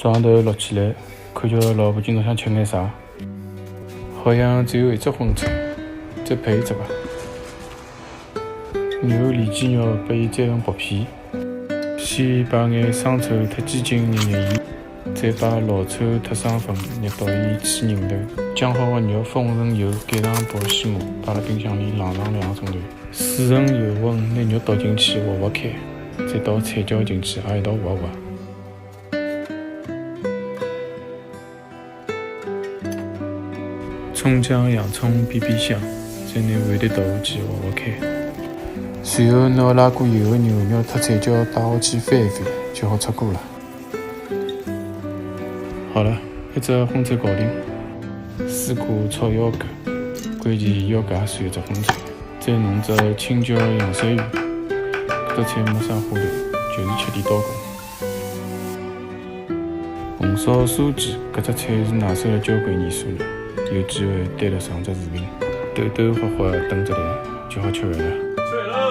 摄像头录起来，看叫老婆今朝想吃眼啥。好像只有一只荤菜，再配一只吧。牛里脊肉拨伊摘成薄片，先把眼生抽和鸡精捏捏伊，再把老抽和生粉捏到伊起凝头。酱好的肉封成油，盖上保鲜膜，摆辣冰箱里冷藏2个钟头。水成油温，拿肉倒进去活活开，再倒菜椒进去，也一道活活。葱姜洋葱煸煸香，再拿碗碟倒下去活活开。随后拿拉过油的牛肉和菜椒带下去翻一翻，就好出锅了。好了，一只荤菜搞定。水果炒腰蛤，关键腰蛤也算一只荤菜。再弄只青椒洋鳝鱼，搿只菜没啥花头，就是吃点刀工。红烧酥鸡，搿只菜是拿手了交关年数了，有机会单独上只视频，抖抖花花等着来，就好吃饭了。吃饭了。